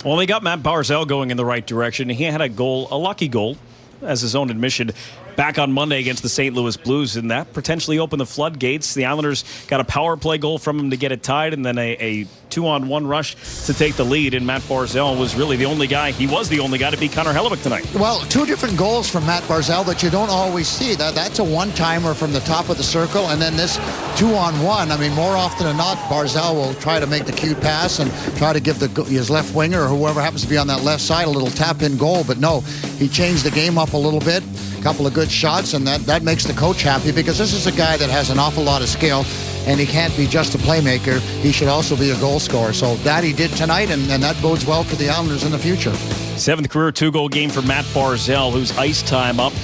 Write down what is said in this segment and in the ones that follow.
Well, they got Matt Barzal going in the right direction. He had a lucky goal, as his own admission, back on Monday against the St. Louis Blues, and that potentially opened the floodgates. The Islanders got a power play goal from him to get it tied, and then a 2-on-1 rush to take the lead, and Matt Barzal was really the only guy. He was the only guy to beat Connor Hellebuyck tonight. Well, two different goals from Matt Barzal that you don't always see. That's a one-timer from the top of the circle, and then this 2-on-1. I mean, more often than not, Barzal will try to make the cute pass and try to give his left winger or whoever happens to be on that left side a little tap-in goal, but no, he changed the game up a little bit. Couple of good shots, and that makes the coach happy, because this is a guy that has an awful lot of skill, and he can't be just a playmaker. He should also be a goal scorer. So that he did tonight, and that bodes well for the Islanders in the future. 7th career 2-goal game for Matt Barzal, whose ice time up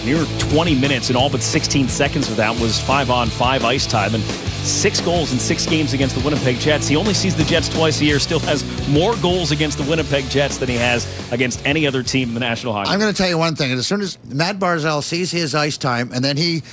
near 20 minutes, and all but 16 seconds of that was 5-on-5 ice time, and 6 goals in 6 games against the Winnipeg Jets. He only sees the Jets twice a year, still has more goals against the Winnipeg Jets than he has against any other team in the National Hockey League. I'm going to tell you one thing. As soon as Matt Barzal sees his ice time, and then he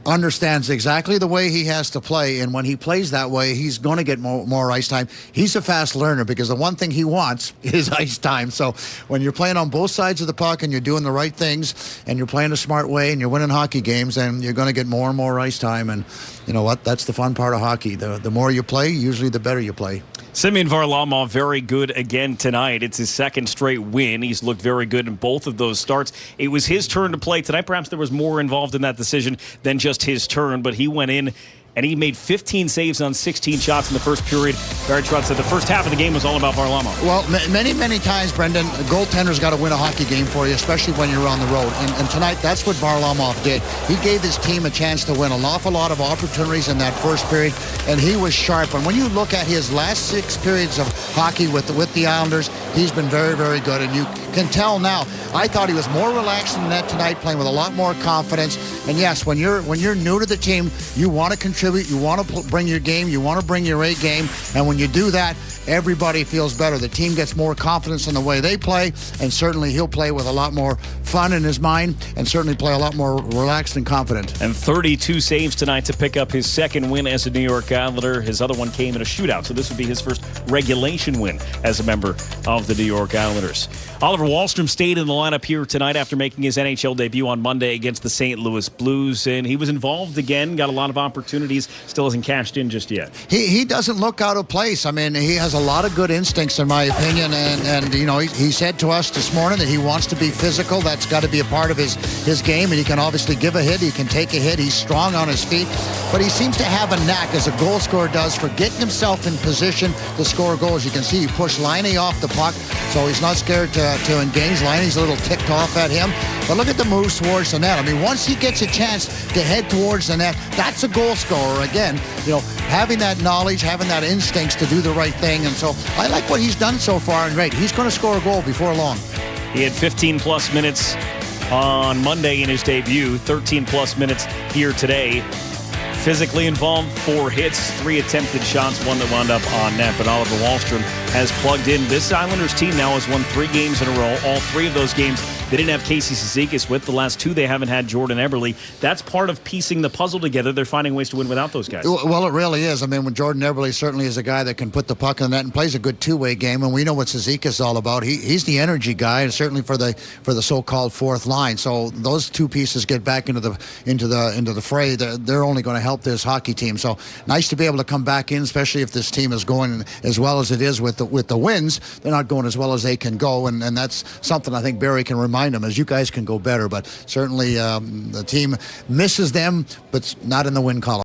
understands exactly the way he has to play, and when he plays that way, he's going to get more ice time. He's a fast learner, because the one thing he wants is ice time. So when you're playing on both sides of the puck and you're doing the right things and you're playing a smart way and you're winning hockey games, then you're going to get more and more ice time. And you know what? That's the fun part of hockey. The more you play, usually the better you play. Semyon Varlamov, very good again tonight. It's his second straight win. He's looked very good in both of those starts. It was his turn to play tonight. Perhaps there was more involved in that decision than just his turn, but he went in and he made 15 saves on 16 shots in the first period. Barry Trotz said the first half of the game was all about Varlamov. Well, many times, Brendan, a goaltender's got to win a hockey game for you, especially when you're on the road. And tonight, that's what Varlamov did. He gave his team a chance to win an awful lot of opportunities in that first period, and he was sharp. And when you look at his last 6 periods of hockey with the Islanders, he's been very, very good. And you can tell now, I thought he was more relaxed in that tonight, playing with a lot more confidence. And yes, when you're new to the team, you want to contribute, you want to bring your game, you want to bring your A game, and when you do that, everybody feels better. The team gets more confidence in the way they play, and certainly he'll play with a lot more fun in his mind, and certainly play a lot more relaxed and confident. And 32 saves tonight to pick up his second win as a New York Islander. His other one came in a shootout, so this would be his first regulation win as a member of the New York Islanders. Oliver Wahlstrom stayed in the lineup here tonight after making his NHL debut on Monday against the St. Louis Blues, and he was involved again, got a lot of opportunities, still hasn't cashed in just yet. He doesn't look out of place. I mean, he has a lot of good instincts, in my opinion, and you know, he said to us this morning that he wants to be physical. That's got to be a part of his game, and he can obviously give a hit, he can take a hit, he's strong on his feet, but he seems to have a knack, as a goal scorer does, for getting himself in position to score goals. You can see he pushed Laine off the puck, so he's not scared to engage. Laine's a little ticked off at him, but look at the moves towards the net. I mean, once he gets a chance to head towards the net, that's a goal scorer. Again, you know, having that knowledge, having that instincts to do the right thing, and so I like what he's done so far, and he's going to score a goal before long. He had 15-plus minutes on Monday in his debut, 13-plus minutes here today. Physically involved, 4 hits, 3 attempted shots, 1 that wound up on net. But Oliver Wahlstrom has plugged in. This Islanders team now has won 3 games in a row. All 3 of those games, they didn't have Casey Cizikas with. The last 2, they haven't had Jordan Eberle. That's part of piecing the puzzle together. They're finding ways to win without those guys. Well, it really is. I mean, when Jordan Eberle certainly is a guy that can put the puck in the net and plays a good two-way game, and we know what Cizikas is all about. He's the energy guy, and certainly for the so-called fourth line. So those 2 pieces get back into the fray. They're only going to help this hockey team. So nice to be able to come back in, especially if this team is going as well as it is with the wins. They're not going as well as they can go, and that's something I think Barry can remind them, as you guys can go better. But certainly the team misses them, but not in the win column.